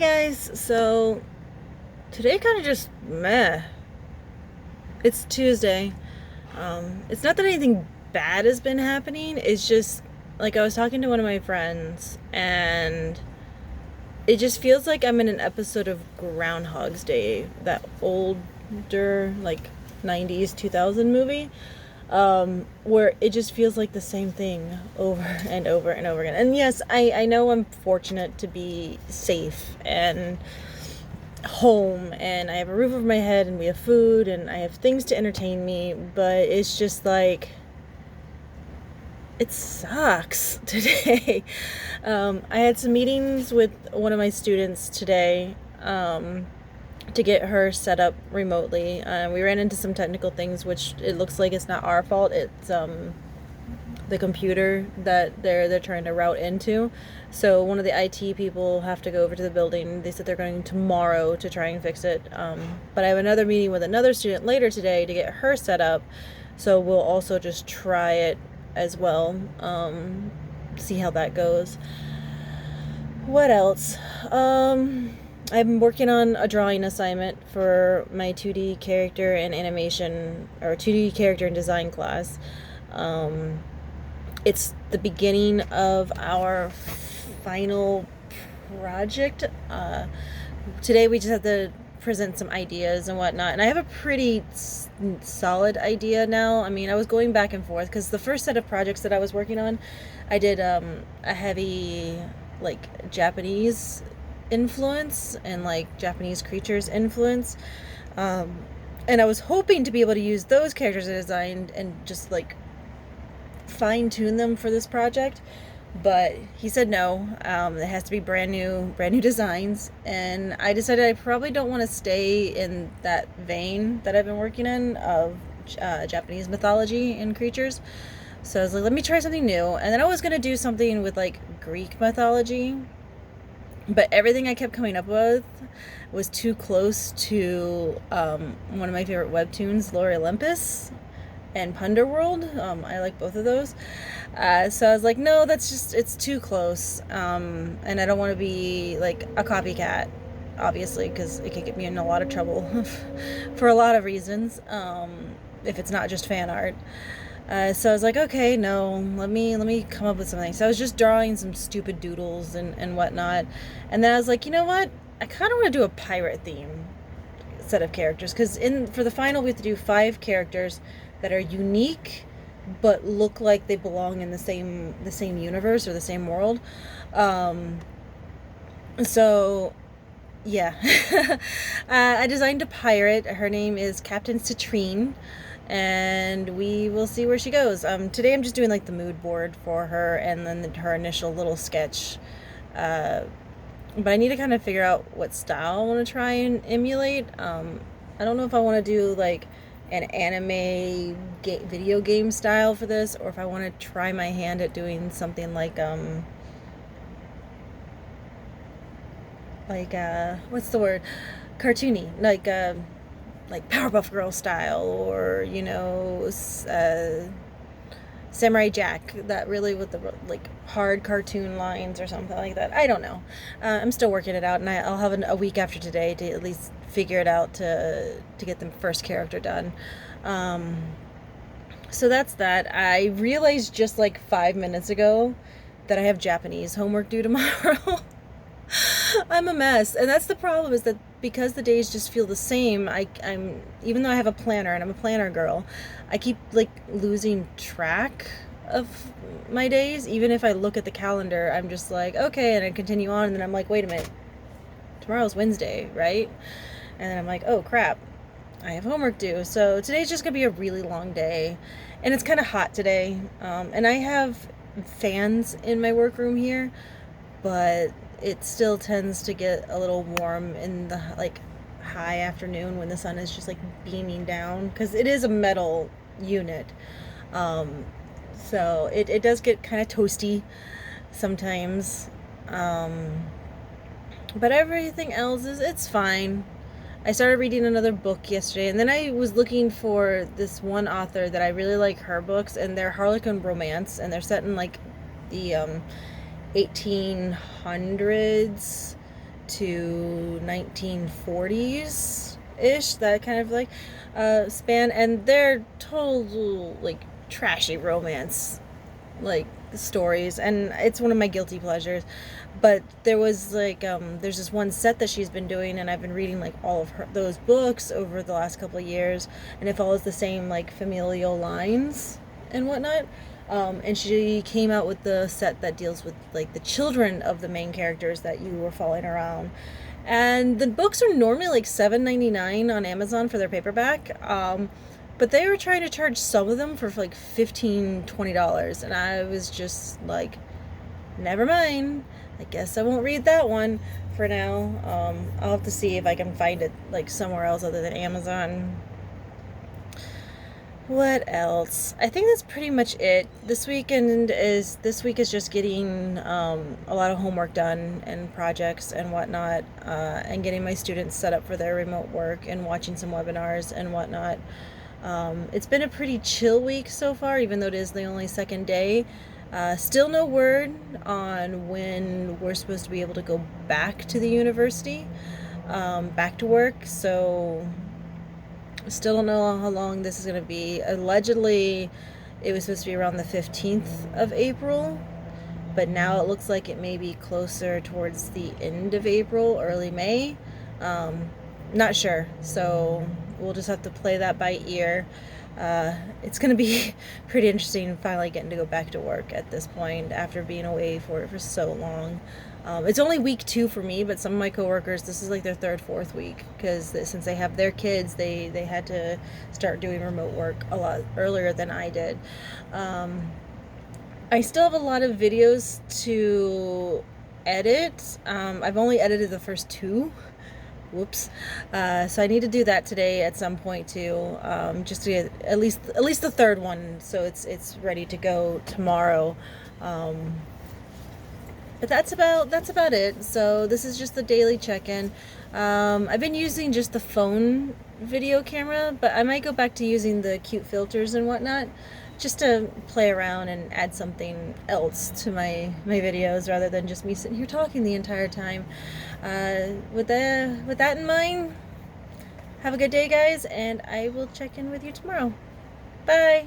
Guys, so today kind of just meh. It's Tuesday. It's not that anything bad has been happening. It's just like I was talking to one of my friends, and it just feels like I'm in an episode of Groundhog's Day, that older like 90s 2000 movie, where it just feels like the same thing over and over and over again. And yes, I know I'm fortunate to be safe and home, and I have a roof over my head, and we have food, and I have things to entertain me, but it's just like it sucks today. I had some meetings with one of my students today, to get her set up remotely. We ran into some technical things, which it looks like it's not our fault. It's the computer that they're trying to route into. So one of the IT people have to go over to the building. They said they're going tomorrow to try and fix it. But I have another meeting with another student later today to get her set up. So we'll also just try it as well. See how that goes. What else? I'm working on a drawing assignment for my 2D character and animation, or 2D character and design class. It's the beginning of our final project. Today we just have to present some ideas and whatnot, and I have a pretty solid idea now. I mean, I was going back and forth because the first set of projects that I was working on, I did a heavy like Japanese influence and like Japanese creatures influence, and I was hoping to be able to use those characters I designed and just like fine tune them for this project, but he said no. It has to be brand new designs, and I decided I probably don't want to stay in that vein that I've been working in of Japanese mythology and creatures. So I was like, let me try something new. And then I was gonna do something with like Greek mythology, but everything I kept coming up with was too close to one of my favorite webtoons, Lore Olympus and Punderworld. I like both of those. So I was like, no, it's too close. And I don't want to be like a copycat, obviously, because it could get me in a lot of trouble for a lot of reasons, if it's not just fan art. So I was like, okay, no, let me come up with something. So I was just drawing some stupid doodles and whatnot. And then I was like, you know what? I kind of want to do a pirate theme set of characters, because for the final we have to do 5 characters that are unique but look like they belong in the same universe or the same world. So yeah. I designed a pirate. Her name is Captain Citrine, and we will see where she goes. Today I'm just doing like the mood board for her, and then her initial little sketch. But I need to kind of figure out what style I want to try and emulate. I don't know if I want to do like an anime video game style for this, or if I want to try my hand at doing something like what's the word? Cartoony, like Powerpuff Girl style, or Samurai Jack, that really with the like hard cartoon lines or something like that. I don't know. I'm still working it out, and I'll have a week after today to at least figure it out to get the first character done. So that's that. I realized just like 5 minutes ago that I have Japanese homework due tomorrow. I'm a mess, and that's the problem, is that because the days just feel the same, I'm even though I have a planner and I'm a planner girl, I keep like losing track of my days. Even if I look at the calendar, I'm just like, okay, and I continue on, and then I'm like, wait a minute, tomorrow's Wednesday, right? And then I'm like, oh crap, I have homework due. So today's just gonna be a really long day, and it's kind of hot today, and I have fans in my workroom here, but it still tends to get a little warm in the like high afternoon when the sun is just like beaming down, because it is a metal unit. So it does get kind of toasty sometimes, but everything else it's fine. I started reading another book yesterday, and then I was looking for this one author that I really like her books, and they're Harlequin romance, and they're set in like the 1800s to 1940s ish, that kind of like span, and they're total like trashy romance like stories, and it's one of my guilty pleasures. But there was like there's this one set that she's been doing, and I've been reading like all of those books over the last couple of years, and it follows the same like familial lines and whatnot. And she came out with the set that deals with like the children of the main characters that you were following around, and the books are normally like $7.99 on Amazon for their paperback. But they were trying to charge some of them for like $15-20, and I was just like, never mind. I guess I won't read that one for now. I'll have to see if I can find it like somewhere else other than Amazon. What else? I think that's pretty much it. This week is just getting a lot of homework done and projects and whatnot, and getting my students set up for their remote work and watching some webinars and whatnot. It's been a pretty chill week so far, even though it is the only second day. Still no word on when we're supposed to be able to go back to the university, back to work. So still don't know how long this is going to be. Allegedly, it was supposed to be around the 15th of April, but now it looks like it may be closer towards the end of April, early May. Not sure. So we'll just have to play that by ear. It's going to be pretty interesting finally getting to go back to work at this point after being away for so long. It's only week 2 for me, but some of my coworkers, this is like their 3rd, 4th week, because since they have their kids, they had to start doing remote work a lot earlier than I did. I still have a lot of videos to edit. I've only edited the first 2. Whoops. So I need to do that today at some point too, just to get at least the 3rd one, so it's ready to go tomorrow. But that's about it. So this is just the daily check-in. I've been using just the phone video camera, but I might go back to using the cute filters and whatnot, just to play around and add something else to my videos rather than just me sitting here talking the entire time. With that in mind, have a good day, guys, and I will check in with you tomorrow. Bye.